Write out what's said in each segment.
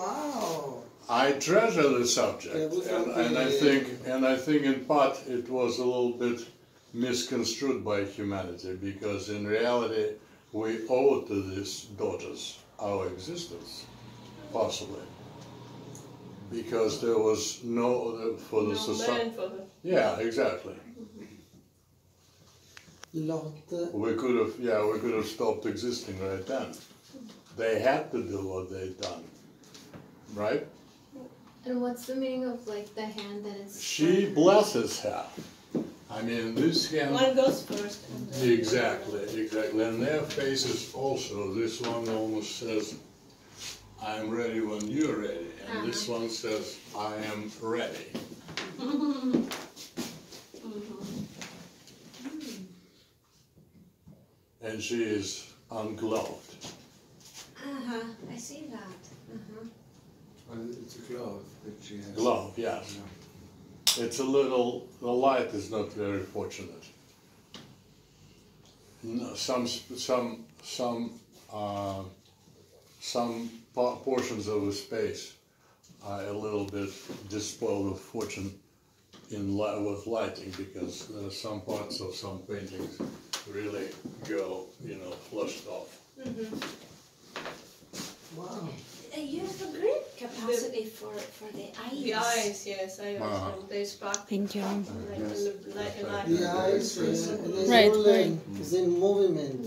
Wow. I treasure the subject, and I think in part it was a little bit misconstrued by humanity, because in reality we owe to these daughters our existence, possibly, because there was no other for the society. Yeah, exactly. We could have stopped existing right then. They had to do what they'd done, right? And what's the meaning of like the hand that is? She blesses her. I mean, this hand. One goes first. Exactly. And their faces also. This one almost says, "I'm ready when you're ready," and this one says, "I am ready." And she is ungloved. I see that. It's a glove that she has. Glove, yes. Yeah. It's a little, the light is not very fortunate. No, some portions of the space are a little bit despoiled of fortune with lighting, because there are some parts of some paintings really go, flushed off. Wow. You have a great capacity for the eyes. The eyes, yes, I also. They spark. Thank you. The eyes, Right. It's in movement.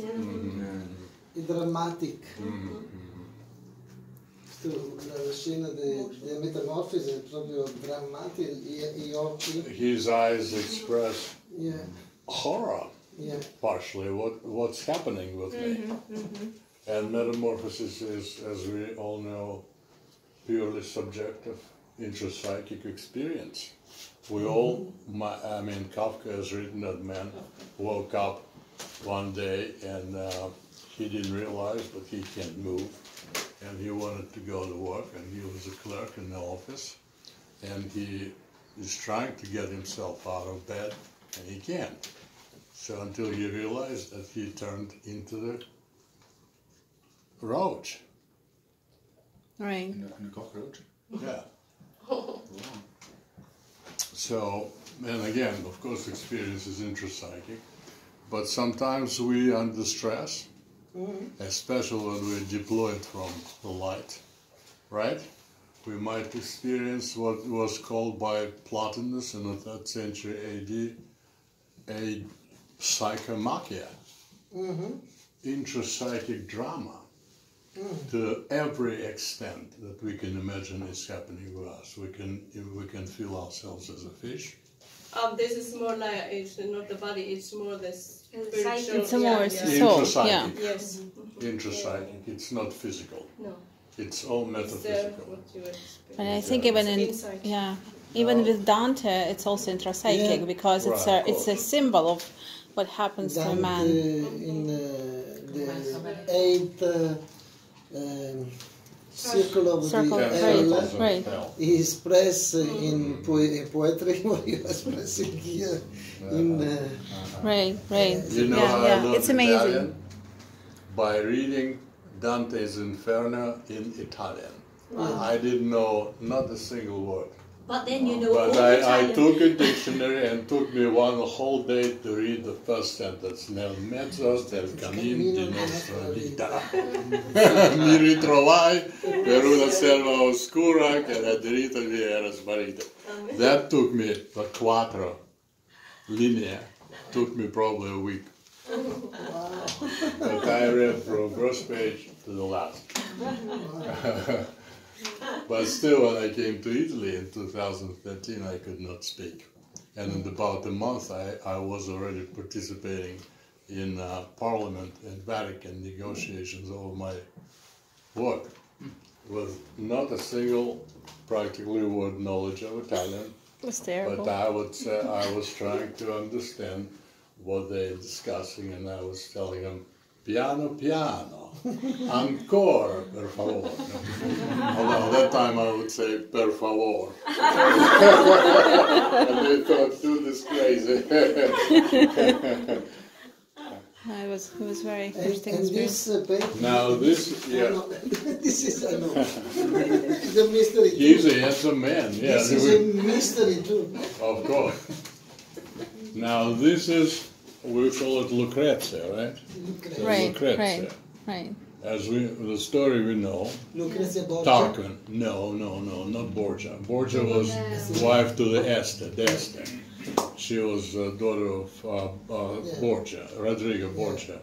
It's dramatic. La scena della metamorfosi è proprio drammatica, gli occhi. His eyes express horror, partially, what's happening with me. And metamorphosis is, as we all know, purely subjective, intrapsychic experience. We all, Kafka has written that man woke up one day and he didn't realize that he can't move. And he wanted to go to work, and he was a clerk in the office, and he is trying to get himself out of bed, and he can't. So until he realized that he turned into the roach. Right. And a cockroach? Yeah. So, and again, of course, experience is intrapsychic, but sometimes we under stress, especially when we're deployed from the light, right? We might experience what was called by Plotinus in the 3rd century AD a psychomachia, intrapsychic drama, to every extent that we can imagine is happening with us. We can feel ourselves as a fish. This is more like, it's not the body, it's more the spiritual. It's more soul. Intrapsychic. Yes. Intrapsychic. It's not physical. No. It's all metaphysical. And I think even with Dante, it's also intrapsychic because it's a symbol of what happens to a man. In the 8th circle of the hell is expressed in poetry, what you expressing here in right. You know how I learned it's amazing. Italian? By reading Dante's Inferno in Italian. I didn't know not a single word. But then you know. But I took a dictionary and took me one whole day to read the first sentence. Nel mezzo del cammin di nostra vita mi ritrovai per una selva oscura che la diritta mi era sparita. That took me, the 4 linee, took me probably a week. But I read from first page to the last. But still, when I came to Italy in 2013, I could not speak. And in about a month, I was already participating in Parliament and Vatican negotiations over my work, with not a single practically word knowledge of Italian. That's terrible. But I would say I was trying to understand what they're discussing, and I was telling them, piano piano, ancora, per favore. Although at that time I would say, per favor. And they thought, dude is crazy. It was very interesting and experience. this painting. Now this, yeah. This is I know. It's a mystery. He's a handsome man. Yeah. This is a mystery too. Of course. Now this is, we call it Lucrezia, right? So Right, Lucrezia. right. As the story we know, Lucrezia Borgia. Tarquin. No, not Borgia. Borgia was wife to the D'Este. She was daughter of Borgia, Rodrigo Borgia,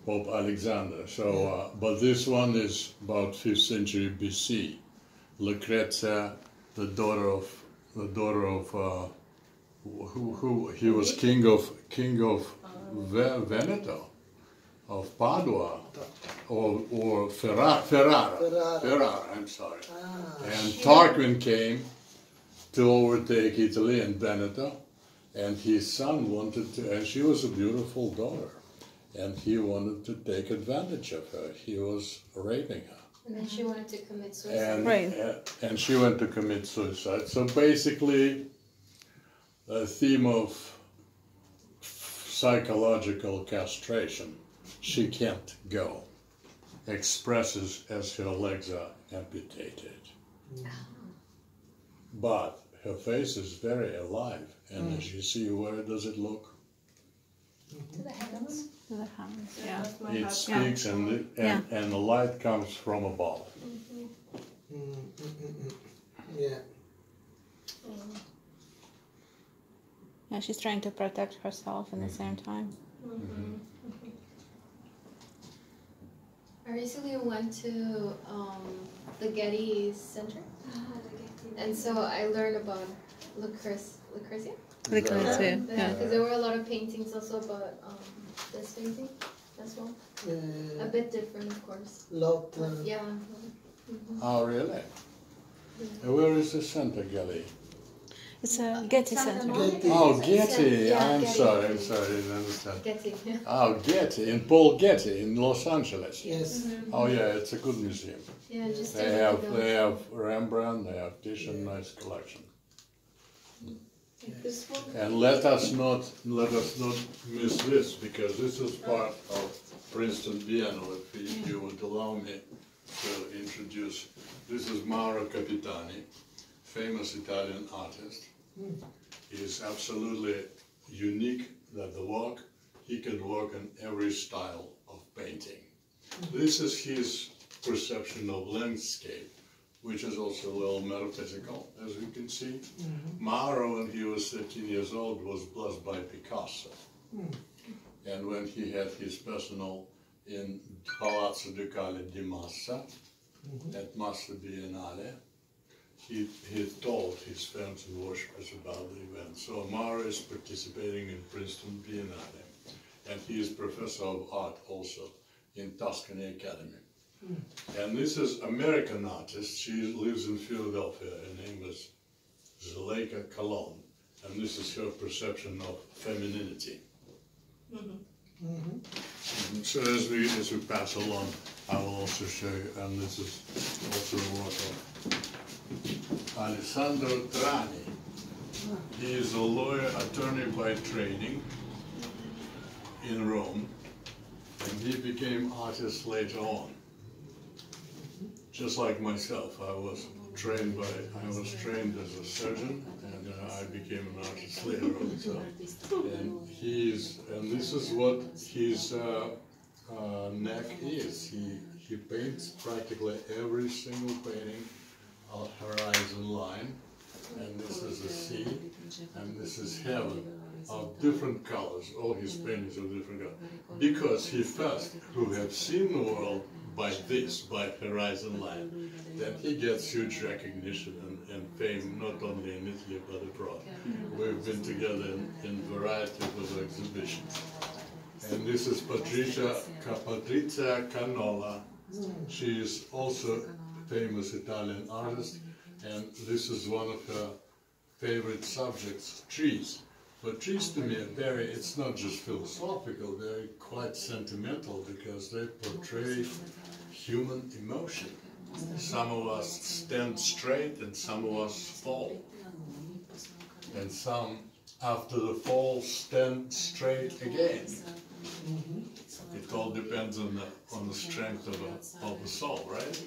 Pope Alexander. So, but this one is about 5th century BC. Lucrezia, the daughter of who he was king of Veneto, of Padua, or Ferrara. I'm sorry. And Tarquin came to overtake Italy and Veneto, and his son wanted to, and she was a beautiful daughter, and he wanted to take advantage of her. He was raping her. And then she wanted to commit suicide. And she went to commit suicide. So basically, the theme of psychological castration, she can't go, expresses as her legs are amputated. But her face is very alive, and as you see, where does it look? To the hands. To the hands, yeah. It speaks, and the light comes from above. Yeah. Yeah, she's trying to protect herself at the same time. I recently went to the Getty Center, and so I learned about Lucrezia. Lucrezia, yeah. Because there were a lot of paintings also about this painting as well. A bit different, of course. Lot. Yeah. Oh, really? And where is the center, Gelly? It's a Getty Center. Oh, Getty. Yeah, I'm Getty. sorry, I didn't understand. Getty. Yeah. Oh, Getty, in Paul Getty in Los Angeles. Yes. Oh, yeah, it's a good museum. Yeah, just They have Rembrandt, they have Titian, nice collection. This one. And let us not miss this, because this is part of Princeton Biennale. If you would allow me to introduce, this is Mauro Capitani, famous Italian artist. He is absolutely unique that he can work in every style of painting. This is his perception of landscape, which is also a little metaphysical, as you can see. Mauro, when he was 13 years old, was blessed by Picasso. And when he had his personal in Palazzo Ducale di Massa, at Massa Biennale, he told his fans and worshippers about the event. So Mauro is participating in Princeton Biennale, and he is professor of art also in Tuscany Academy. And this is American artist. She lives in Philadelphia. Her name is Zuleika Colon, and this is her perception of femininity. So as we pass along, I will also show you, and this is also a work of Alessandro Trani. He is a lawyer, attorney by training in Rome, and he became artist later on. Just like myself, I was trained as a surgeon, and I became an artist later on. So, and this is what his neck is. He paints practically every single painting a horizon line, and this is the sea, and this is heaven of different colors. All his paintings are different colors, because he first, who have seen the world by horizon line, then he gets huge recognition and fame, not only in Italy but abroad. We've been together in variety of exhibitions. And this is Patrizia Canola. She is also a famous Italian artist, and this is one of her favorite subjects, trees. But trees to me are it's not just philosophical, they're quite sentimental, because they portray human emotion. Some of us stand straight and some of us fall. And some, after the fall, stand straight again. It all depends on the strength of the soul, right?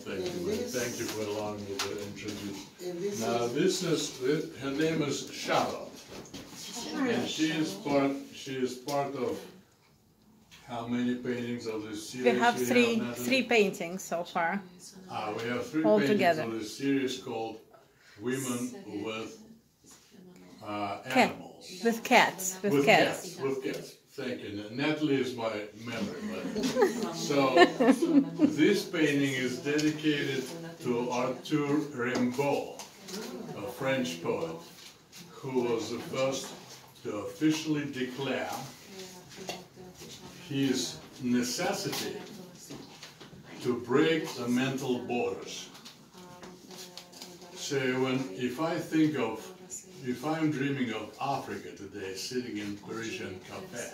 Thank you for allowing me to introduce. Now her name is Charlotte, and she is part of how many paintings of this series? We have three paintings so far. We have three all paintings together. of this series called Women with Animals. With cats. With cats. Thank you. Natalie is my memory. So this painting is dedicated to Arthur Rimbaud, a French poet, who was the first to officially declare his necessity to break the mental borders. So if I'm dreaming of Africa today, sitting in Parisian cafe,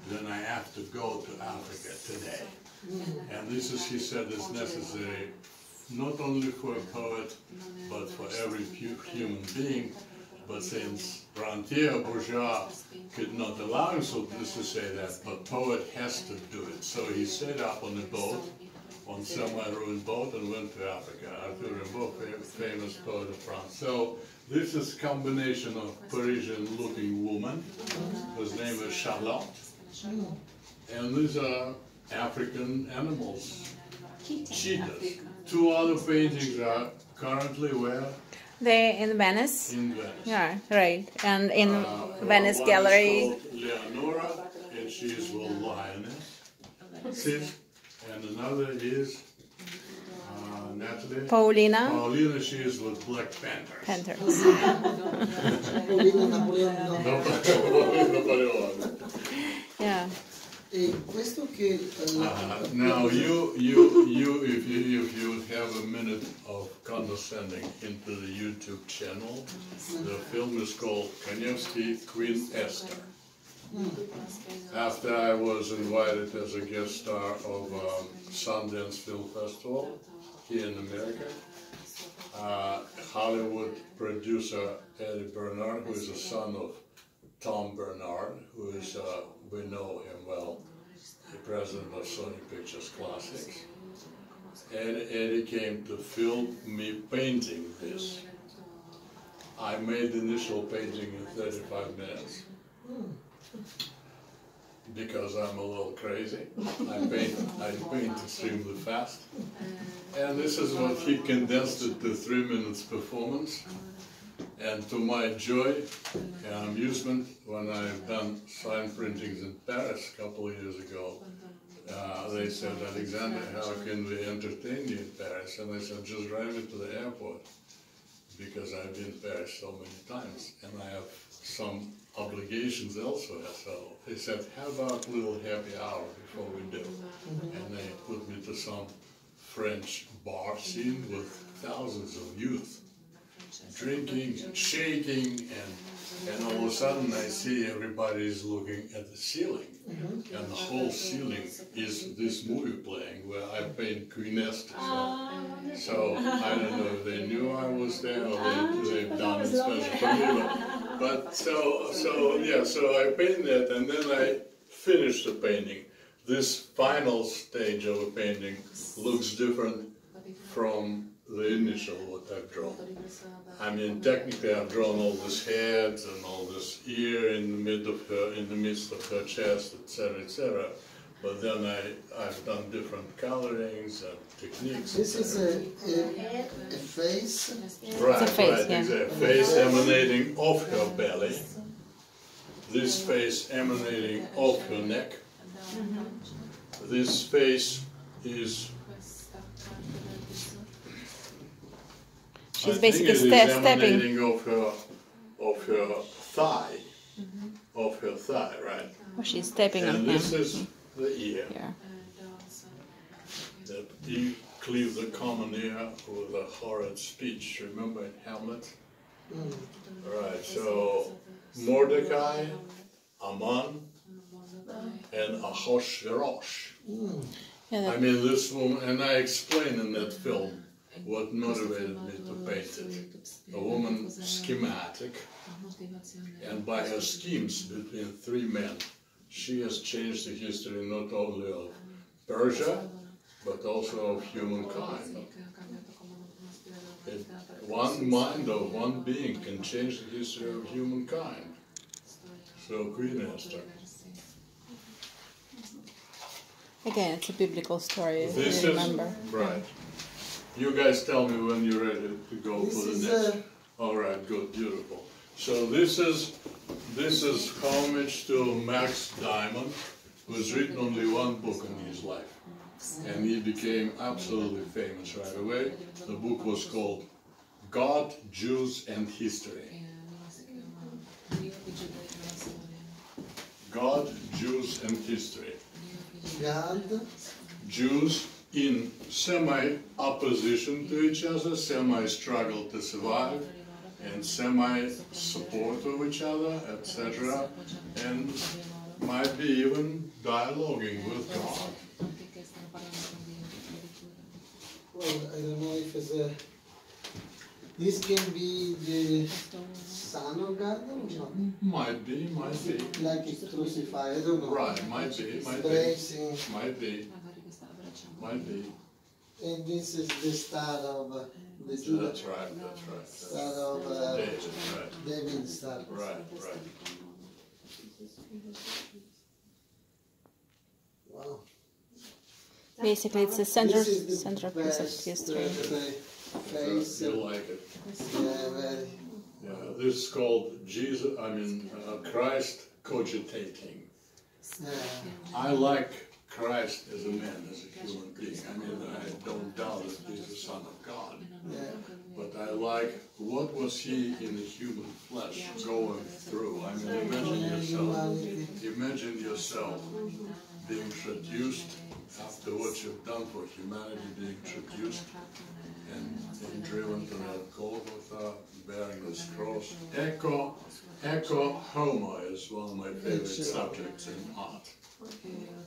then I have to go to Africa today. And this is, he said, is necessary not only for a poet, but for every human being. But since Rentier Bourgeois could not allow himself to say that, but poet has to do it. So he set up on a boat, on semi-ruined boat, and went to Africa. Arthur Rimbaud, famous poet of France. So this is a combination of Parisian-looking woman, whose name is Charlotte, and these are African animals, cheetahs. Two other paintings are currently where? They're in Venice. In Venice. Yeah, right. And in Venice Gallery. One is called Leonora, and she is with lioness. And another is Natalie. Paulina. Paulina, she is with Black Panthers. Yeah. Questo che now you if you have a minute of condescending into the YouTube channel, the film is called Kanevsky, Queen Esther. After I was invited as a guest star of Sundance Film Festival here in America, Hollywood producer Eddie Bernard, who is the son of Tom Bernard, who is, we know him well, the president of Sony Pictures Classics. And Eddie came to film me painting this. I made the initial painting in 35 minutes. Because I'm a little crazy. I paint extremely fast. And this is what he condensed it to 3 minutes performance. And to my joy and amusement, when I've done sign printings in Paris a couple of years ago, they said, Alexander, how can we entertain you in Paris? And I said, just drive me to the airport, because I've been to Paris so many times, and I have some obligations elsewhere. So they said, how about a little happy hour before we do? And they put me to some French bar scene with thousands of youth drinking and shaking, and all of a sudden I see everybody is looking at the ceiling, and the whole ceiling is this movie playing where I paint Queen Esther. So I don't know if they knew I was there or they've done it special for me. But so I paint that, and then I finish the painting. This final stage of a painting looks different from the initial what I've drawn. I mean, technically I've drawn all this heads and all this ear in the midst of her chest, etc., etc. But then I've done different colorings and techniques. This is a face. Right, it's a face, right, yeah. exactly. Face emanating off her belly. This face emanating off her neck. This face is. She's basically stepping emanating off her thigh, right? Oh, she's stepping on him. And this is the ear. Yeah. That you cleave the common ear with a horrid speech. Remember in Hamlet? Right. So Mordecai, Aman, and Ahasuerus. Yeah, I mean, this woman, and I explain in that film what motivated me to paint it. A woman schematic, and by her schemes between three men, she has changed the history not only of Persia, but also of humankind. One mind of one being can change the history of humankind. So Queen Esther. Again, it's a biblical story, This remember. Is, right. You guys tell me when you're ready to go for the next. All right, good, beautiful. So this is homage to Max Diamond, who's written only one book in his life. And he became absolutely famous right away. The book was called God, Jews, and History. God, Jews, and History. God, Jews in semi-opposition to each other, semi-struggle to survive, and semi-support of each other, etc. And might be even dialoguing with God. well, I don't know if it's a... This can be the Son of God or not? Might be. Like it's crucified, I don't know. Right, might be. Might be. And this is the star of the Judah. That's right. Star of David, right. David's star. Right. Wow. Basically, it's the center This is the centerpiece of best, history. Face. You like it. Yeah, very. Yeah, this is called Christ cogitating. I like Christ as a man, as a human being. I mean, I don't doubt that he's the Son of God. Yeah. But I like, what was he in the human flesh going through? I mean, imagine yourself being traduced after what you've done for humanity, being traduced and driven to that Golgotha, bearing this cross. Echo homo is one of my favorite subjects in art.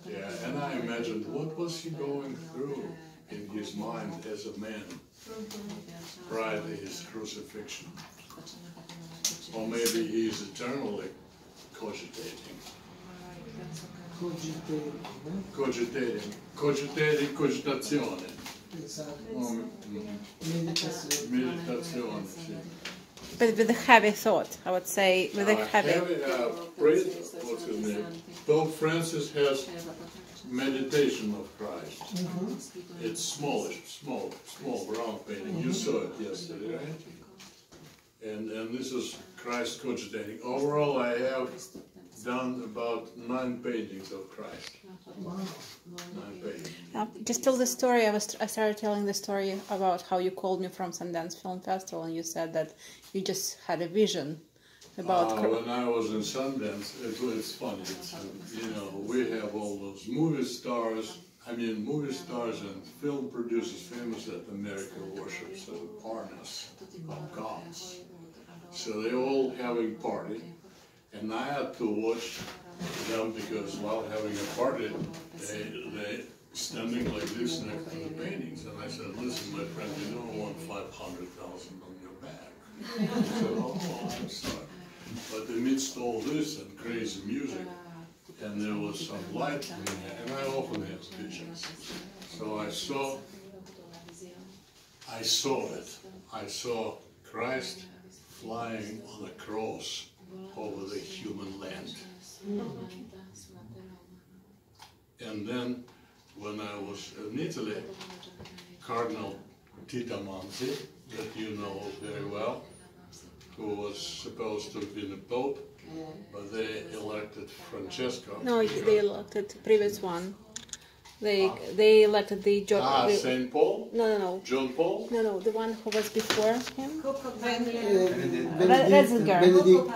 Yeah, and I imagined what was he going through in his mind as a man prior to his crucifixion. Or maybe he's eternally cogitating. Cogitazione. Meditazione, sì. But with a heavy thought, I would say, with a heavy... What's his name? Pope Francis has meditation of Christ. It's small brown painting. You saw it yesterday, right? And this is Christ cogitating. Overall, I have done about 9 paintings of Christ. Wow. 9 paintings. Just tell the story. I started telling the story about how you called me from Sundance Film Festival, and you said that you just had a vision about. When I was in Sundance, it's funny. We have all those movie stars. Movie stars and film producers famous that America worships as a partners of gods. So they're all having party, and I had to watch them because while having a party, they standing like this next to the paintings, and I said, "Listen, my friend, you don't want 500,000 on your back." He said, "Oh, I'm sorry." But amidst all this and crazy music, and there was some light in there, and I often have visions. So I saw it. I saw Christ flying on a cross over the human land. And then, when I was in Italy, Cardinal Manzi, that you know very well, who was supposed to have been a pope, but they elected Francesco. No, they elected the previous one. They elected the John. Saint Paul? No. John Paul? No, the one who was before him. Benedict.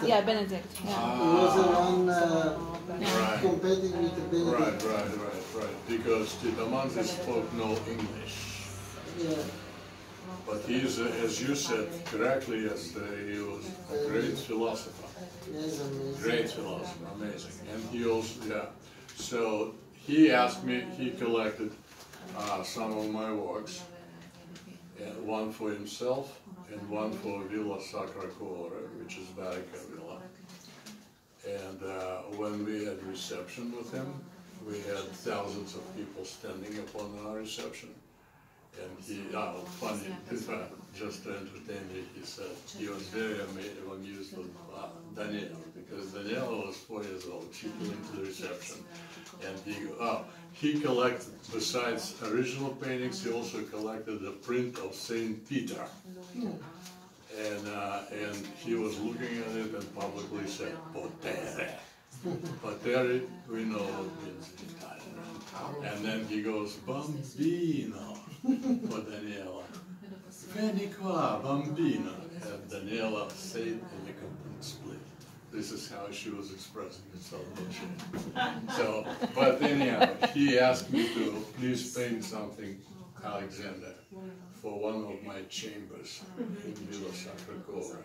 Yeah, Benedict. Yeah. He was the one Right. competing with the Benedict. Right. Because Manzi spoke no English. Yeah. But he's, as you said correctly yesterday, he was a great philosopher. Yes, amazing. Great philosopher, amazing. And he also, so he asked me, he collected some of my works, and one for himself and one for Villa Sacra Cuore, which is Barrica Villa. And when we had reception with him, we had thousands of people standing upon our reception. And he, funny, just to entertain me, he said he was very amused with Daniela, because Daniela was 4 years old. She came to the reception, and he collected, besides original paintings, he also collected the print of Saint Peter. And he was looking at it and publicly said, "Potere." Potere, we know what means in Italian. And then he goes, "Bambino," for Daniela. "Vieni qua, bambino." And Daniela said in a complete split. This is how she was expressing herself. So, but anyhow, he asked me to please paint something, Alexander, for one of my chambers in Villa Sacra Cuore.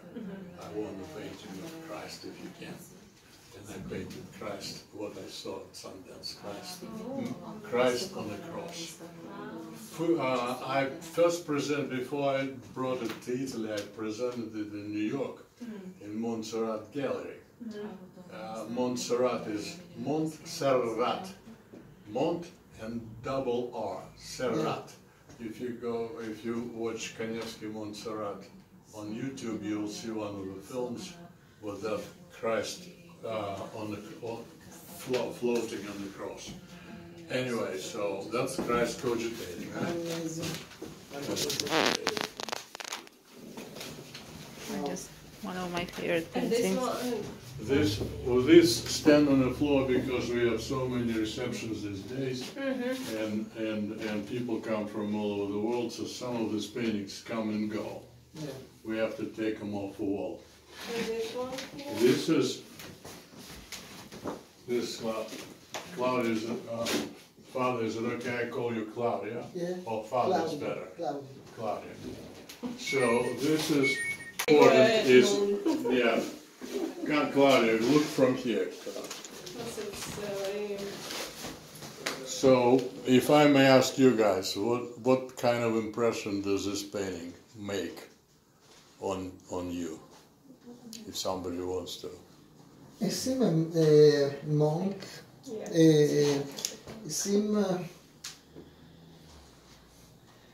I want the painting of Christ if you can. And I painted Christ, what I saw at Sundance, Christ on the cross. I first presented, before I brought it to Italy, I presented it in New York, in Montserrat Gallery. Montserrat is Montserrat, Mont and double R, Serrat. If you watch Kanevsky Montserrat on YouTube, you'll see one of the films with that Christ floating on the cross. Anyway, so that's Christ cogitating, right? Just one of my favorite paintings. This stand on the floor because we have so many receptions these days, and people come from all over the world, so some of these paintings come and go. Yeah. We have to take them off the wall. And this one? Claudia is, Father, is it okay I call you Claudia? Yeah. Or Father is better? Claudia. So this is important, Claudia, look from here. So, if I may ask you guys, what kind of impression does this painting make on you? If somebody wants to. It seems a monk. It seems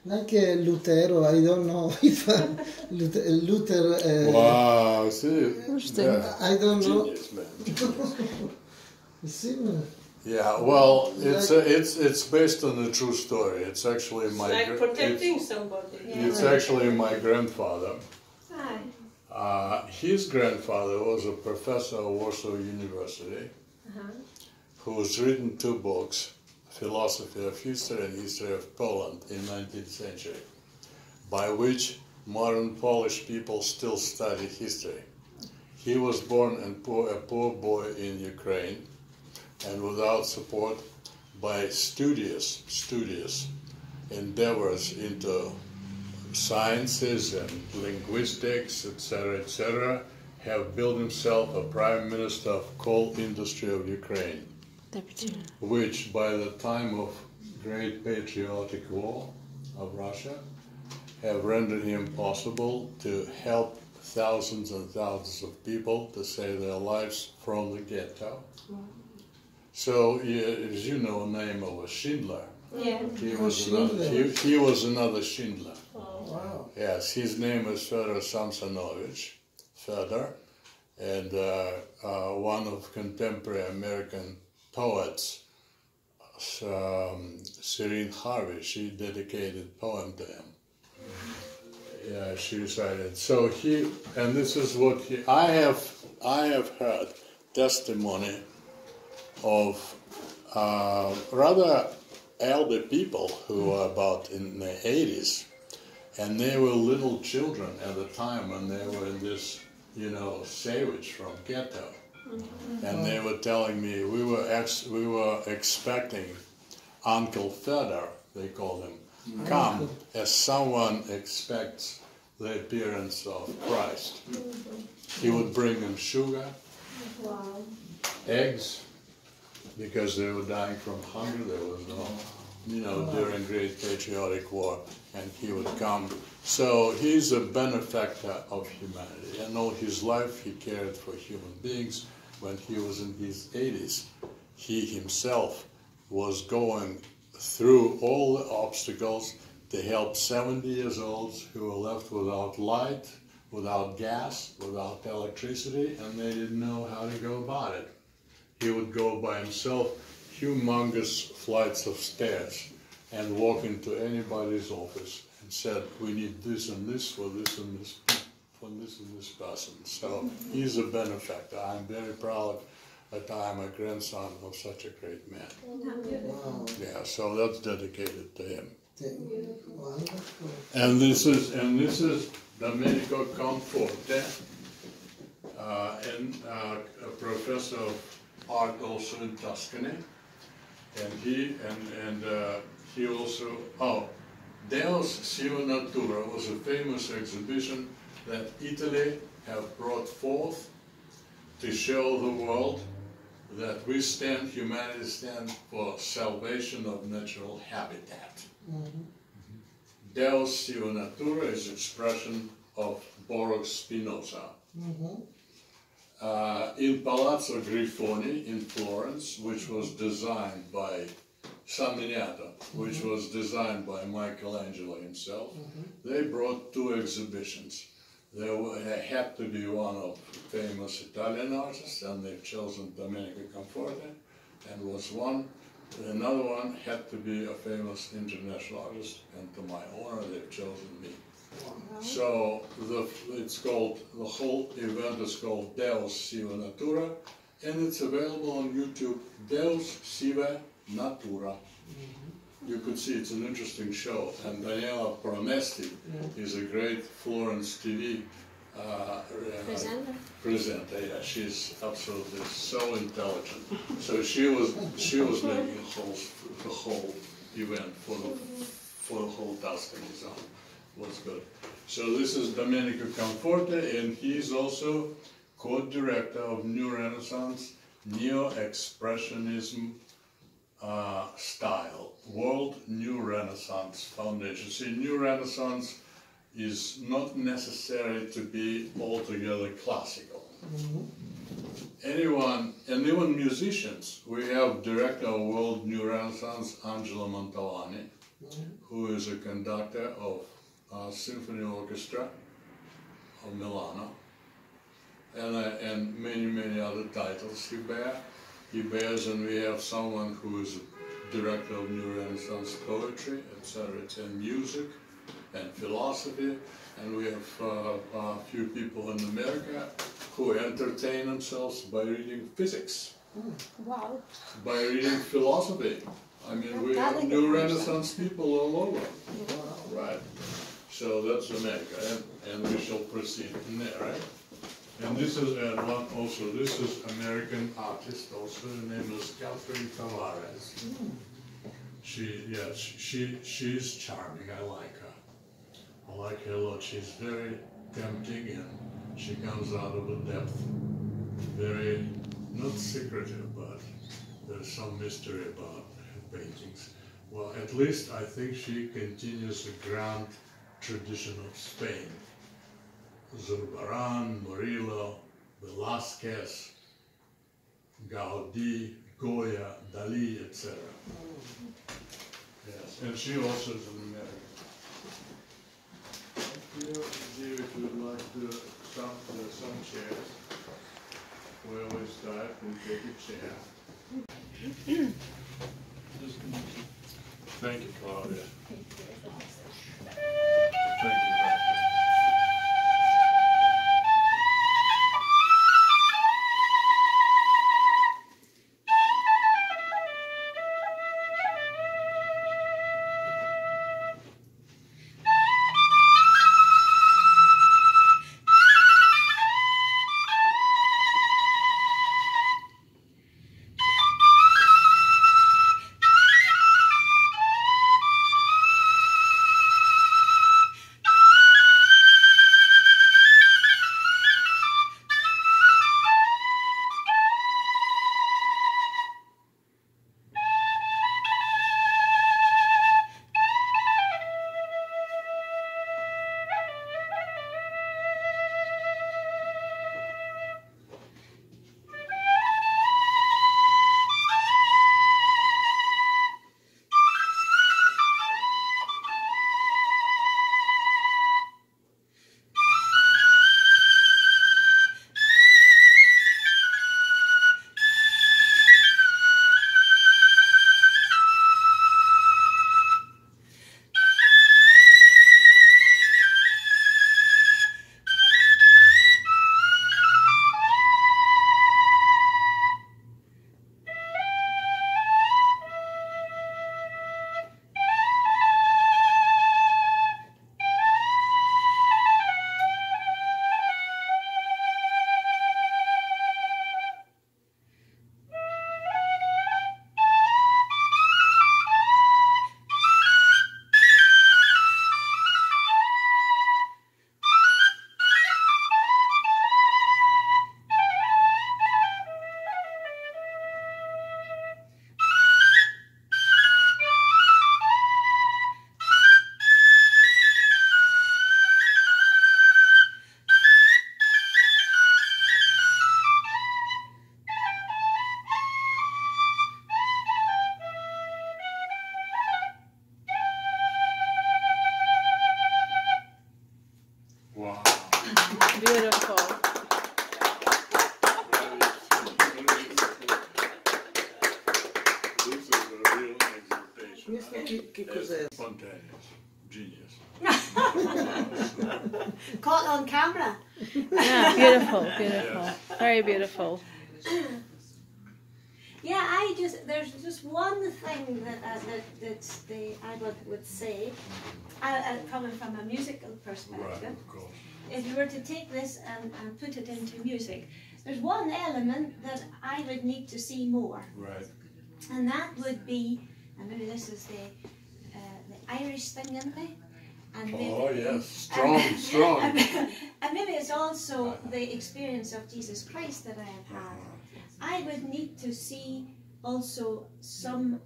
like Lutero. I don't know if Luther. Wow, see. I don't know. Genius, man. It seems. Yeah, well, it's based on a true story. It's actually protecting somebody. It's actually my grandfather. His grandfather was a professor at Warsaw University who's written 2 books, Philosophy of History and History of Poland in 19th century, by which modern Polish people still study history. He was born a poor boy in Ukraine, and without support, by studious endeavors into sciences and linguistics, etc., have built himself a prime minister of coal industry of Ukraine, which by the time of Great Patriotic War of Russia have rendered him possible to help thousands and thousands of people to save their lives from the ghetto. So, as you know, the name was Schindler. Yeah. He was another Schindler. Oh, wow. Yes, his name is Fedor Samsonovich, Fedor, and one of contemporary American poets, Serene Harvey, she dedicated a poem to him. Yeah, she recited. So and this is what I have heard testimony of rather elder people who were about in their 80s, and they were little children at the time when they were in this, sewage from ghetto. And they were telling me we were expecting Uncle Fedor, they called him, come as someone expects the appearance of Christ. He would bring them sugar, eggs, because they were dying from hunger. There was during Great Patriotic War, and he would come. So he's a benefactor of humanity, and all his life he cared for human beings. When he was in his 80s, he himself was going through all the obstacles to help 70 years olds who were left without light, without gas, without electricity, and they didn't know how to go about it. He would go by himself humongous flights of stairs and walk into anybody's office and said, we need this and this for this and this, for this and this person. So he's a benefactor. I'm very proud that I'm a grandson of such a great man. Wow. Yeah, so that's dedicated to him. Wonderful. And this is Domenico Conforte, and a professor of art also in Tuscany, and he also Deus Siva Natura was a famous exhibition that Italy have brought forth to show the world that humanity stands for salvation of natural habitat. Deus Siva Natura is expression of Baruch Spinoza. In Palazzo Grifoni in Florence, which was designed by San Miniato, which was designed by Michelangelo himself, they brought two exhibitions. There had to be one of famous Italian artists, and they've chosen Domenico Conforte, and was one. Another one had to be a famous international artist, and to my honor, they've chosen me. So the whole event is called Deus Siva Natura, and it's available on YouTube, Deus Siva Natura. You could see it's an interesting show, and Daniela Pronesti is a great Florence TV presenter. Yeah, she's absolutely so intelligent. So she was making the whole event for the whole Tuscany zone. Was good. So this is Domenico Conforte, and he's also co-director of New Renaissance, Neo-Expressionism style, World New Renaissance Foundation. See, New Renaissance is not necessary to be altogether classical. Anyone, and even musicians, we have director of World New Renaissance, Angelo Montalani, who is a conductor of Symphony Orchestra of Milano, and many other titles he bears, and we have someone who is a director of New Renaissance poetry, etc., and music and philosophy, and we have a few people in America who entertain themselves by reading physics, by reading philosophy. I mean, we have New Renaissance people all over. Right. So that's America, and we shall proceed from there, right? And this is this is American artist also. Her name is Catherine Tavares. She's charming. I like her. I like her a lot. She's very tempting, and she comes out of a depth. Very not secretive, but there's some mystery about her paintings. Well, at least I think she continues the grand tradition of Spain. Zurbarán, Murillo, Velázquez, Gaudí, Goya, Dalí, etc. Yes, and she also is an American. If you would like to stop, there's some chairs. We always start and take a chair. Thank you, Claudia. Thank you. Spontaneous. Genius. Caught on camera. Yeah, beautiful, beautiful, yes. Very beautiful. Yeah, there's just one thing that I would say, coming from a musical perspective. Right, of course. If you were to take this and put it into music, there's one element that I would need to see more. Right. And that would be, and maybe this is the Irish thing, isn't it? And maybe, yes, strong. And maybe it's also the experience of Jesus Christ that I have had. I would need to see also some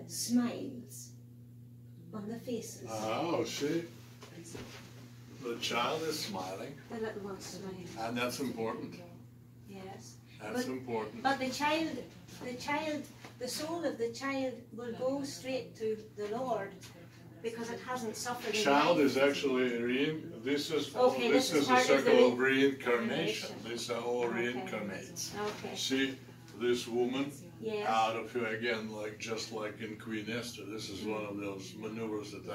smiles on the faces. Oh, see? The child is smiling. The little one's smiling. And that's important. Yes. That's important. But the soul of the child will go straight to the Lord because it hasn't suffered. Child is actually this is a circle of reincarnation. These are all reincarnates. Okay. See this woman yes. out of here again, just like in Queen Esther. This is one of those maneuvers that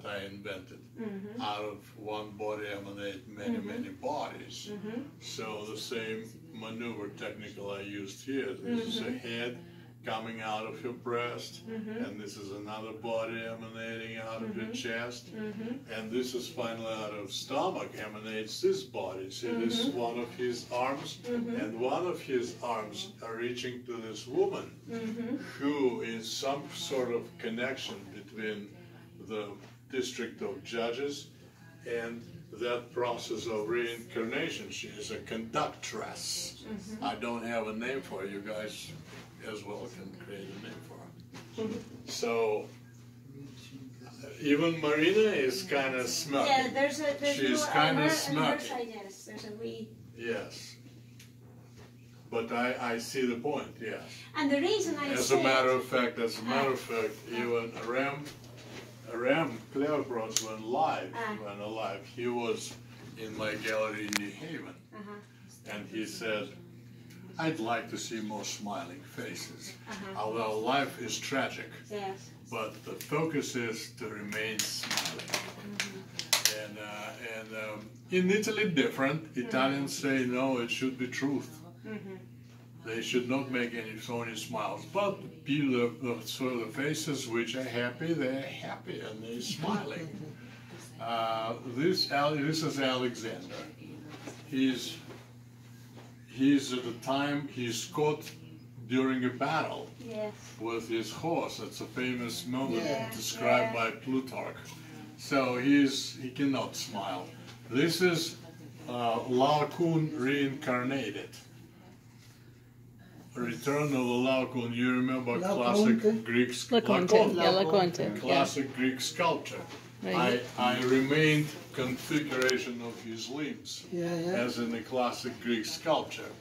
I invented. Mm-hmm. Out of one body emanate many many bodies. Mm-hmm. So the same maneuver technical I used here. This is a head coming out of your breast, and this is another body emanating out of your chest, and this is finally out of stomach emanates this body. See, this is one of his arms, and one of his arms are reaching to this woman, who is some sort of connection between the district of judges and that process of reincarnation. She is a conductress. I don't have a name for her. You guys as well can create a name for her. So even Marina is kind of smug. Yeah, she's kind of smug. Yes, there's a wee. Yes. But I see the point, yes. And the reason as a matter of fact, even Ram Cleopas went alive. He was in my gallery in New Haven, and he said, "I'd like to see more smiling faces. Although life is tragic, yes. but the focus is to remain smiling." And in Italy, different. Italians say no, it should be truth. They should not make any phony smiles, but the faces which are happy, they're happy and they're smiling. This is Alexander. He's at the time he's caught during a battle with his horse. It's a famous moment described by Plutarch. So he cannot smile. This is Laocoon reincarnated. Return of the Laocoon. You remember classic Greek classic Greek sculpture. Right. I remained configuration of his limbs as in the classic Greek sculpture.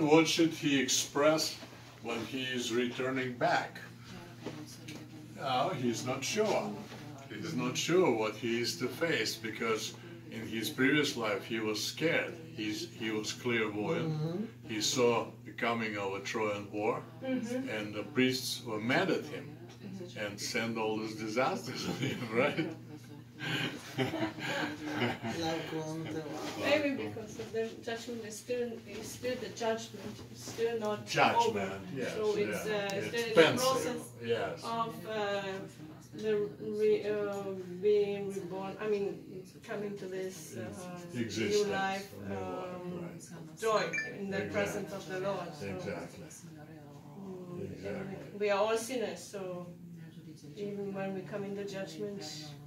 What should he express when he is returning back? He's not sure. He's not sure what he is to face because in his previous life he was scared. He was clairvoyant. He saw the coming of a Trojan war, and the priests were mad at him and sent all these disasters on him, right? Maybe because of the judgment is still the judgment, it's still not over. Yes, so it's still pensive. in the process of being reborn. I mean, coming to this new life, joy in the presence of the Lord. So, we are all sinners, so even when we come in the judgment,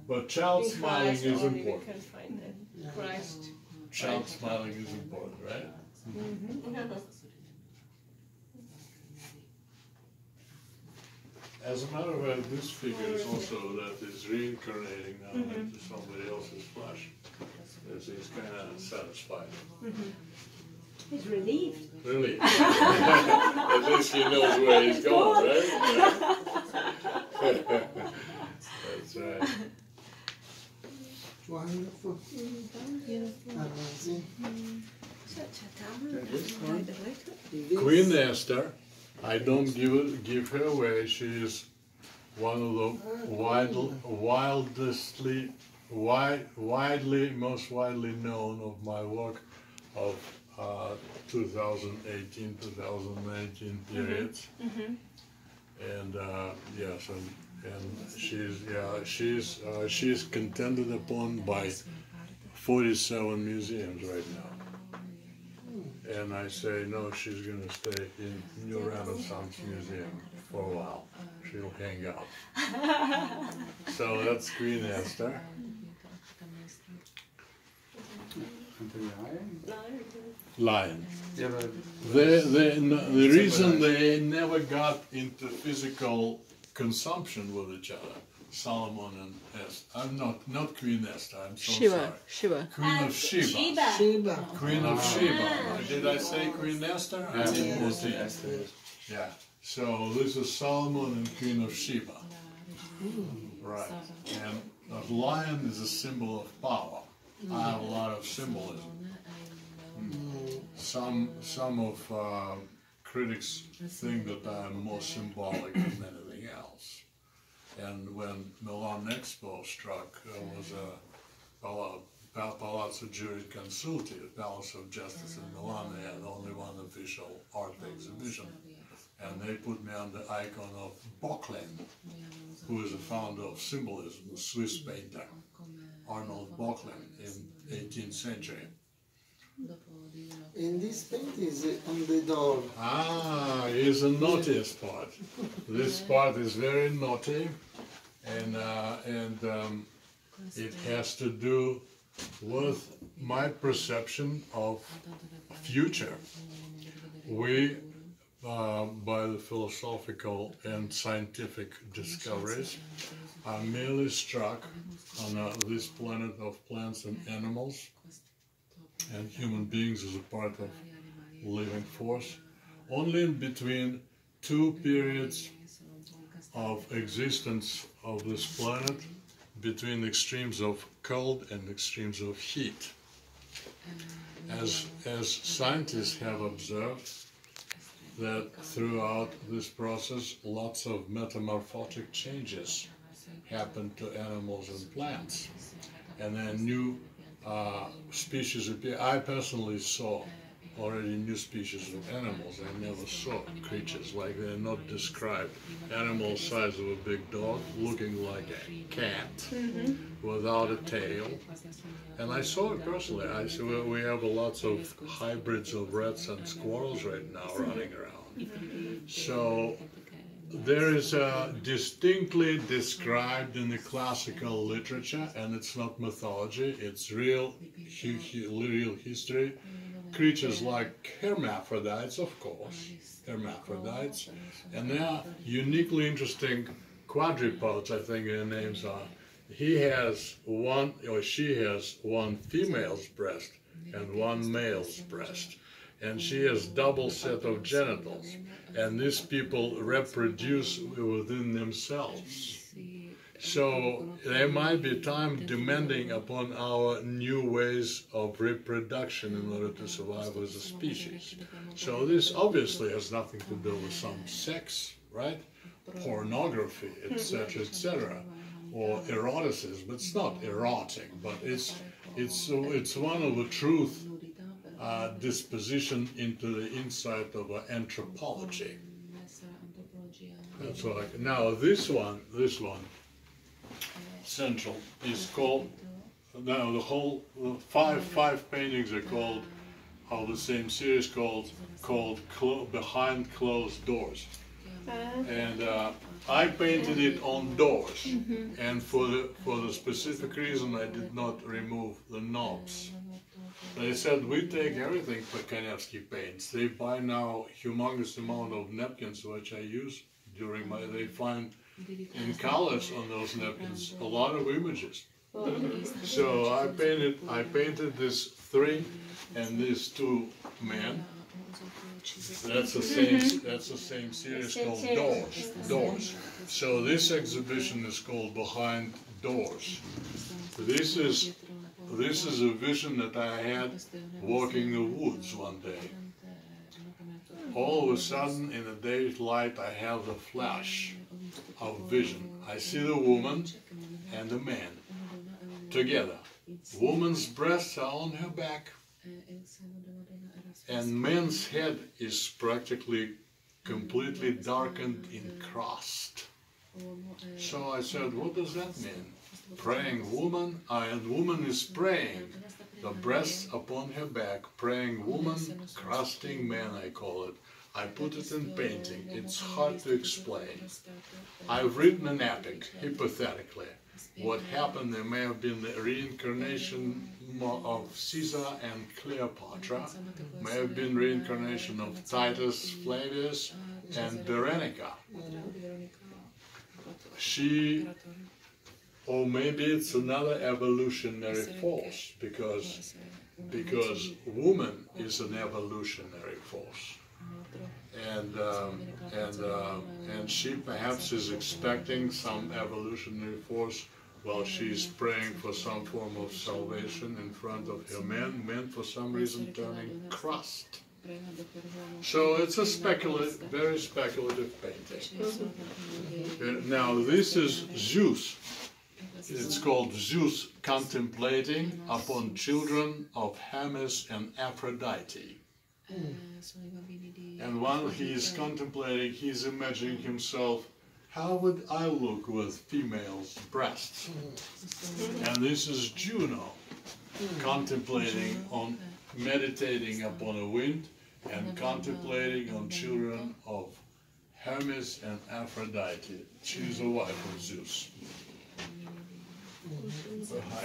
but child smiling is important. We can find Christ. Child smiling is important, right? As a matter of fact, this figure is also that is reincarnating now into somebody else's flesh. He's kind of satisfied. He's relieved. Relieved. At least he knows where he's going, right? That's right. Wonderful. Amazing. Queen Esther I don't give her away. She is one of the most widely known of my work of 2018-2019 periods. And yes, and she's contended upon by 47 museums right now. And I say, no, she's going to stay in New Renaissance Museum for a while. She'll hang out. So that's Queen Esther. Lion. The reason they never got into physical consumption with each other, Solomon and Esther. I'm not Queen Esther. I'm so sorry. Shiva. Queen of Sheba. Queen of Sheba. Did I say Queen Esther? I didn't say Esther. Yeah. So this is Solomon and Queen of Sheba. Right. And a lion is a symbol of power. I have a lot of symbolism. Some of critics think that I am more symbolic than anything else. And when Milan Expo struck, there was a Palazzo Giuriconsulti, the Palace of Justice in Milan. They had only one official art exhibition. And they put me on the icon of Böcklin, who is a founder of symbolism, the Swiss painter, Arnold Böcklin, in 18th century. And this paint is on the door. Ah, is the naughtiest part. This part is very naughty, and it has to do with my perception of future. We, by the philosophical and scientific discoveries, are merely struck on this planet of plants and animals, and human beings as a part of living force, only in between two periods of existence of this planet, between extremes of cold and extremes of heat. As scientists have observed, that throughout this process, lots of metamorphotic changes happen to animals and plants, and then new species appear. I personally saw already new species of animals. I never saw creatures like they're not described. Animal size of a big dog, looking like a cat, without a tail. And I saw it personally. I saw we have lots of hybrids of rats and squirrels right now running around. So there is distinctly described in the classical literature, and it's not mythology, it's real history, creatures like hermaphrodites, of course, hermaphrodites, and they are uniquely interesting quadrupeds, I think their names are. He has one, or she has one female's breast and one male's breast, and she has double set of genitals, and these people reproduce within themselves. So there might be time demanding upon our new ways of reproduction in order to survive as a species. So this obviously has nothing to do with some sex, right? Pornography, etc., etc., or eroticism. It's not erotic, but it's one of the truth disposition into the insight of anthropology. That's like now this one central is called, now the whole five paintings are called of the same series called Behind Closed Doors, and I painted it on doors, and for the specific reason I did not remove the knobs. They said, we take everything for Kanevsky paints. They buy now humongous amount of napkins, which I use during my, they find in colors on those napkins a lot of images. So I painted this three and these two men. That's the same series called Doors. So this exhibition is called Behind Doors. This is a vision that I had walking the woods one day. All of a sudden, in the daylight, I have the flash of vision. I see the woman and the man together. Woman's breasts are on her back, and man's head is practically completely darkened in crust. So I said, what does that mean? Praying woman, and woman is praying, the breasts upon her back, praying woman, crusting man, I call it. I put it in painting. It's hard to explain. I've written an epic, hypothetically. What happened, there may have been the reincarnation of Caesar and Cleopatra, may have been reincarnation of Titus Flavius and Berenica. Or maybe it's another evolutionary force, because woman is an evolutionary force. And she perhaps is expecting some evolutionary force while she's praying for some form of salvation in front of her men for some reason turning crust. So it's a very speculative painting. Now this is Zeus. It's called Zeus contemplating upon children of Hermes and Aphrodite. And while he is contemplating, he's imagining himself, how would I look with females' breasts? And this is Juno, contemplating on, meditating upon a wind, and contemplating on children of Hermes and Aphrodite. She's a wife of Zeus.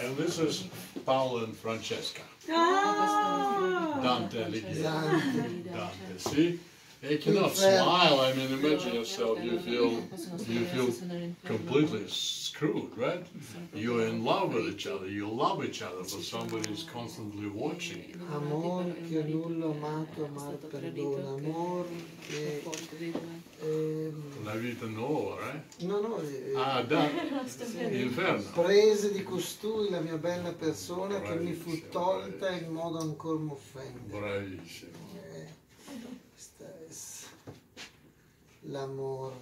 And this is Paolo and Francesca. Dante Alighieri. Dante, see? You cannot smile. I mean, imagine yourself. You feel completely screwed, right? You're in love with each other. You love each other, but somebody is constantly watching you. Amor che nullo amato amar perdona. Amor che La vita nuova, right? No. Inferno. Prese di costui la mia bella persona che mi fu tolta in modo ancora m'offende. Bravissimo. L'amor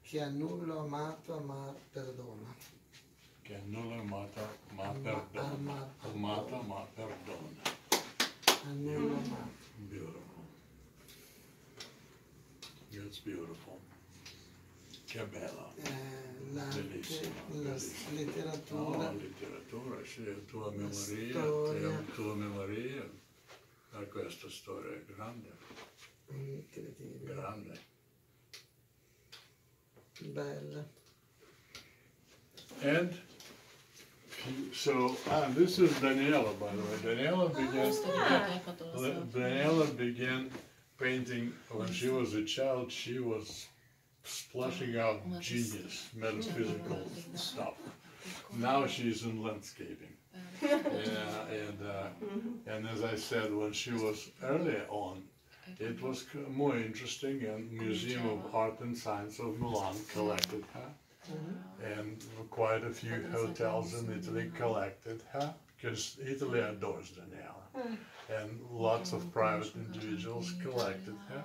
che a nullo amato amar perdona. Che a nullo amato ma perdona. Amato ma perdona. A nullo amato. Beautiful. It's beautiful. Che bella. Bellissima. La letteratura. La letteratura, sì, tua memoria. Questa storia è grande. Incredibile. Grande. Bella. And so, this is Daniela, by the way. Daniela began painting when she was a child. She was splashing out genius, metaphysical stuff. Now she's in landscaping. And as I said, when she was earlier on, it was more interesting, and Museum of Art and Science of Milan collected her, and quite a few hotels in Italy collected her, because Italy adores Daniela, and lots of private individuals collected her.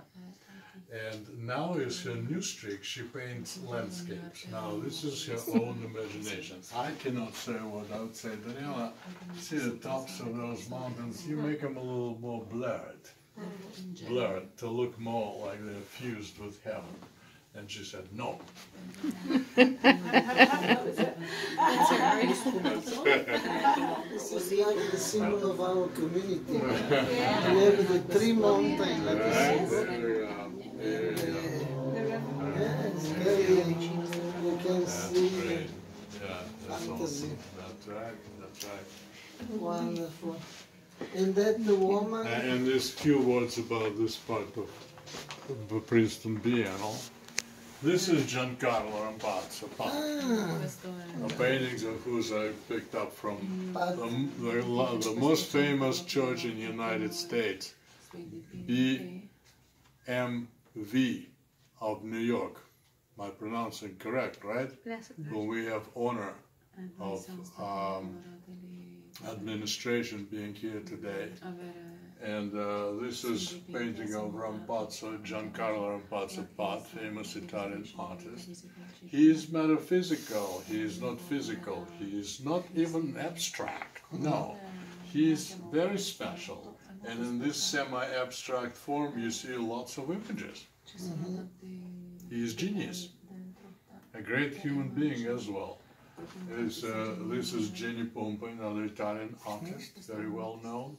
And now is her new streak. She paints landscapes. Now this is her own imagination. I cannot say what I would say. Daniela, see the tops of those mountains, you make them a little more blurred, to look more like they're fused with heaven. And she said, no. This is like the symbol of our community. We have the three mountains like the symbol. You can see fantasy. That's right. Wonderful. And that the woman... And there's few words about this part of the Princeton Biennale. This is Giancarlo Rampazzo, a painting of whose I picked up from the most famous church in the United States, BVM of New York. Am I pronouncing correct, right? Whom we have honor of administration being here today. And this is painting of Rampazzo, Giancarlo Rampazzo, famous Italian artist. He is metaphysical, he is not physical, he is not even abstract, no. He is very special, and in this semi-abstract form you see lots of images. He is genius, a great human being as well. This is Jenny Pompa, another Italian artist, very well known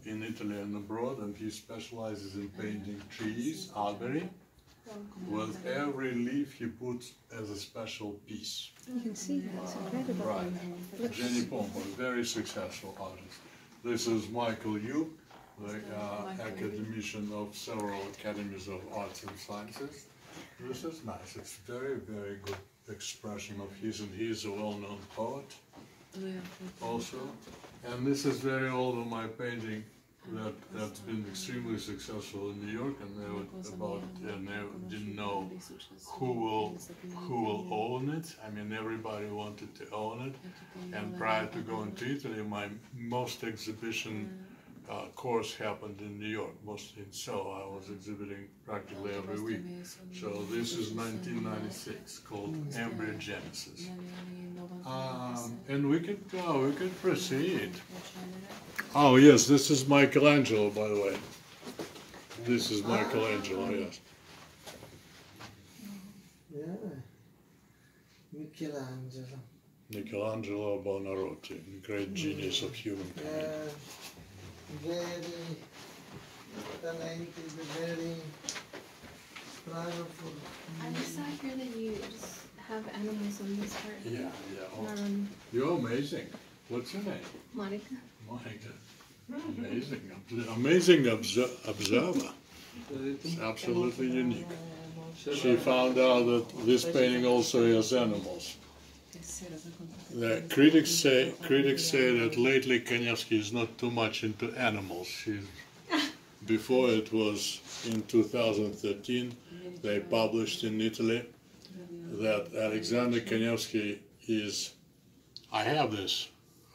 in Italy and abroad, and he specializes in painting trees, alberi. With every leaf he puts as a special piece. You can see that, it's incredible. Right. Jenny Pompa, very successful artist. This is Michael Yu, the academician of several academies of arts and sciences. This is nice. It's very, very good expression of his, and he is a well-known poet also. And this is very old of my painting that's been extremely successful in New York, and they didn't know who will own it. I mean, everybody wanted to own it. And prior to going to Italy, my most exhibition course happened in New York, mostly in Seoul. I was exhibiting practically every week. So this is 1996, called Embryogenesis. And we could proceed. Oh yes, this is Michelangelo, by the way. This is Michelangelo, yes. Yeah, Michelangelo. Michelangelo Buonarroti, great genius of humankind. Very talented, very powerful. I just saw here that you just have animals on this part. Yeah. Oh. You're amazing. What's your name? Monica. Monica. Amazing observer. It's absolutely unique. She found out that this painting also has animals. The critics say that lately Kanevsky is not too much into animals. Before it was in 2013, they published in Italy that Alexander Kanevsky is, I have this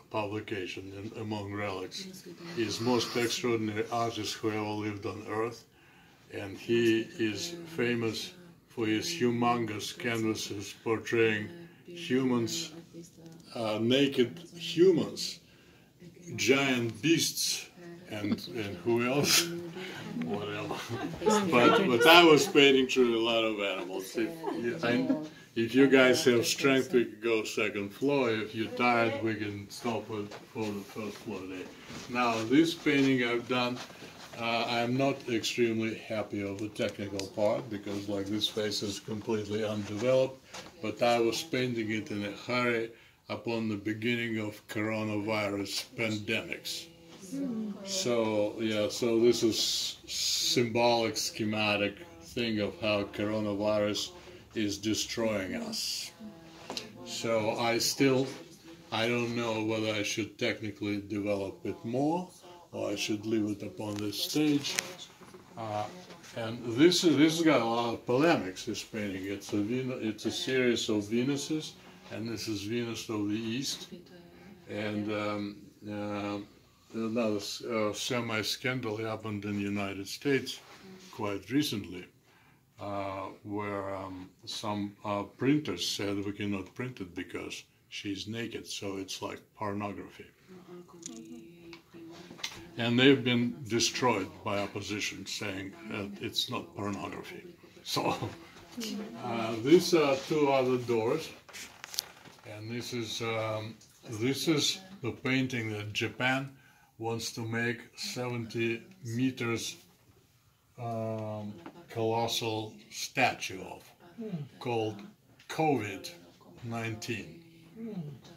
publication among relics, is most extraordinary artist who ever lived on earth, and he is famous for his humongous canvases portraying humans, naked humans, giant beasts, and who else? Whatever. But I was painting through a lot of animals. If you guys have strength, we can go second floor. If you're tired, we can stop for the first floor day. Now, this painting I've done, I'm not extremely happy of the technical part, because like this face is completely undeveloped, but I was painting it in a hurry upon the beginning of coronavirus pandemics. So yeah, so this is symbolic, schematic thing of how coronavirus is destroying us. So I don't know whether I should technically develop it more, or I should leave it upon this stage. And this has got a lot of polemics, this painting. It's a series of Venuses, and this is Venus of the East. And another semi-scandal happened in the United States quite recently, where some printers said we cannot print it because she's naked, so it's like pornography. And they've been destroyed by opposition, saying that it's not pornography. So these are two other doors, and this is the painting that Japan wants to make 70 meters colossal statue of, called COVID-19,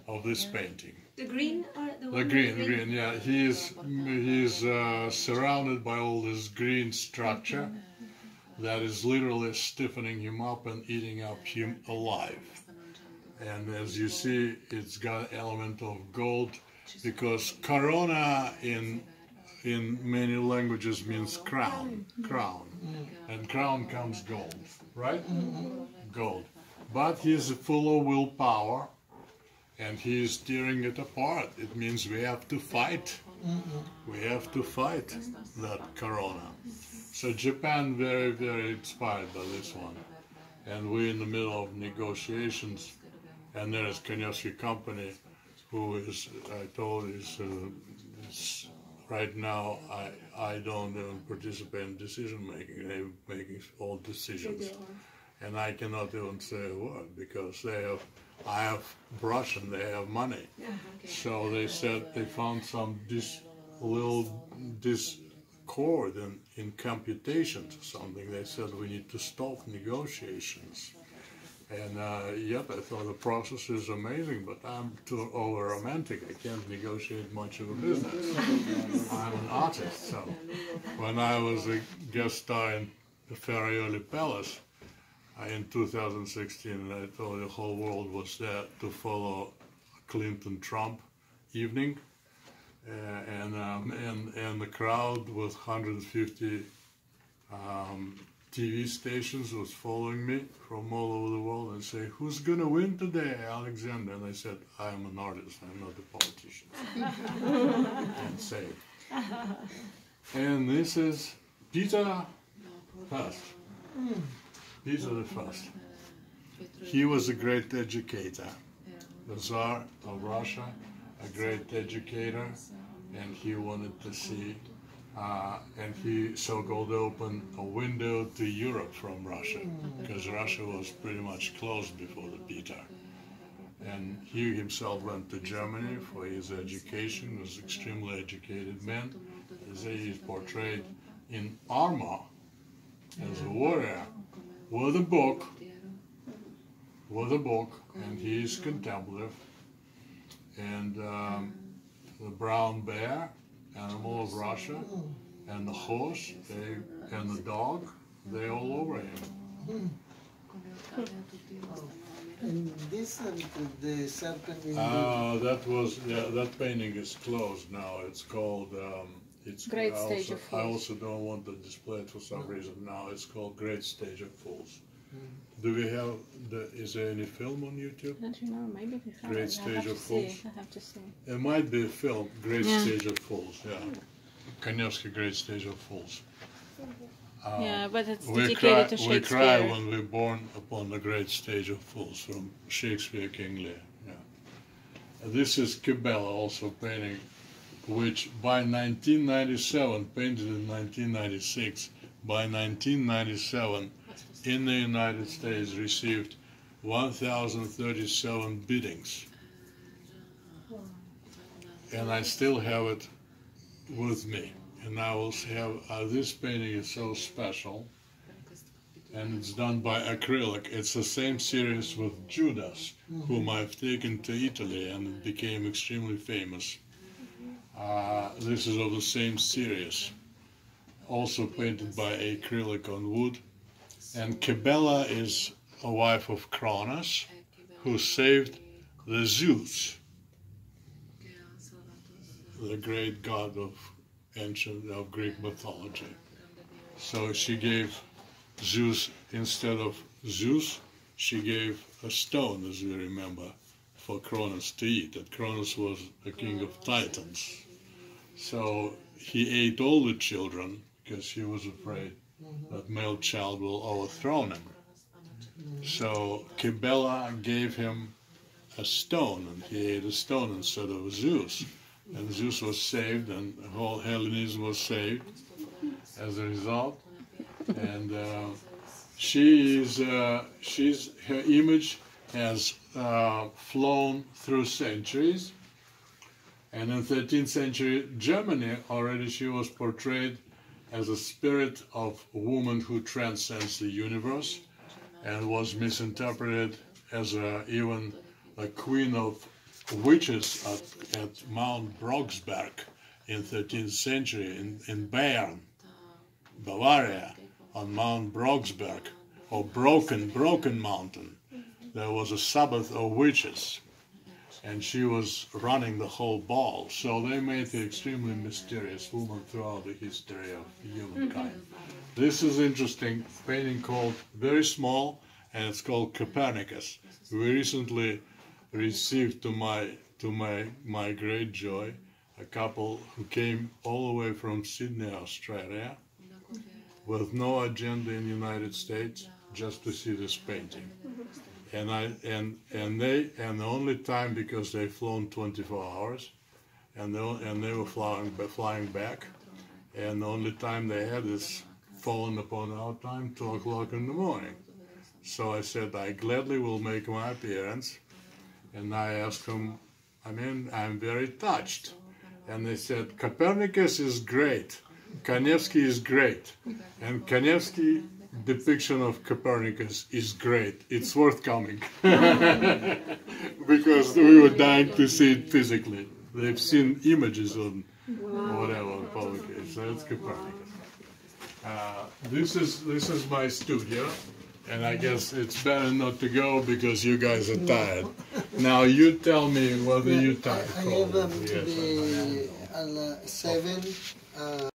of this painting. The green or the one? The green, yeah. He's surrounded by all this green structure that is literally stiffening him up and eating up him alive. And as you see, it's got an element of gold, because corona in many languages means crown, and crown comes gold, right? Gold. But he's full of willpower, and he is tearing it apart. It means we have to fight We have to fight that corona. So Japan very, very inspired by this one. And we're in the middle of negotiations, and there is Kanevsky company, who is, I told, is right now, I don't even participate in decision making. They're making all decisions. And I cannot even say a word, because I have brush and they have money. So they said they found some discord in computations or something. They said we need to stop negotiations. And yet I thought the process is amazing, but I'm too over-romantic. I can't negotiate much of a business. I'm an artist, so when I was a guest star in the Ferraioli Palace in 2016, I told the whole world was there to follow Clinton-Trump evening, and the crowd with 150 TV stations was following me from all over the world and say, "Who's gonna win today, Alexander?" And I said, "I'm an artist, I'm not a politician." And say it. And this is Peter First. Peter the First. He was a great educator. The Tsar of Russia, a great educator, and he wanted to see and he so-called opened a window to Europe from Russia, because Russia was pretty much closed before the Peter. And he himself went to Germany for his education. He was an extremely educated man. He is portrayed in armor as a warrior with a book, and he is contemplative. And the brown bear, animal of Russia, and the horse, and the dog, they all over him. And this the serpent in that painting is closed now. It's called Great Stage of Fools. I also don't want to display it for some reason now. It's called Great Stage of Fools. Do we have is there any film on YouTube? I don't know, maybe we have. Great Stage of Fools. I have to see. It might be a film, Great Stage of Fools, yeah. Kanevsky, Great Stage of Fools. Yeah, but it's dedicated to Shakespeare. We cry when we're born upon the great stage of fools, from Shakespeare, King Lear. Yeah. This is Kibela, also painting, which by 1997, painted in 1996, by 1997, in the United States, received 1,037 biddings. And I still have it with me. And I will have, this painting is so special, and it's done by acrylic. It's the same series with Judas, whom I've taken to Italy, and it became extremely famous. This is of the same series, also painted by acrylic on wood. And Kibela is a wife of Kronos, who saved the Zeus, the great god of Greek mythology. So she gave Zeus, instead of Zeus, she gave a stone, as we remember, for Kronos to eat. And Kronos was a king of Titans. So he ate all the children, because he was afraid that male child will overthrow him. So Kibela gave him a stone, and he ate a stone instead of Zeus. And Zeus was saved, and the whole Hellenism was saved as a result. And her image has flown through centuries. And in 13th century Germany, already she was portrayed as a spirit of woman who transcends the universe, and was misinterpreted as even a queen of witches at Mount Brocksberg in 13th century in Bayern, Bavaria, on Mount Brocksberg, or Broken Mountain. There was a Sabbath of witches, and she was running the whole ball. So they made the extremely mysterious woman throughout the history of humankind. This is interesting painting, called, very small, and it's called Copernicus. We recently received, to my great joy, a couple who came all the way from Sydney, Australia, with no agenda in the United States, just to see this painting. And the only time, because they've flown 24 hours, and they were flying back, and the only time they had is fallen upon our time, 2 o'clock in the morning. So I said, I gladly will make my appearance. And I asked them, I'm very touched. And they said, Copernicus is great, Kanevsky is great, and Kanevsky depiction of Copernicus is great. It's worth coming. Because we were dying to see it physically. They've seen images on whatever publication. So it's Copernicus. This is my studio, and I guess it's better not to go because you guys are tired. Now you tell me whether you're tired. I have to be 7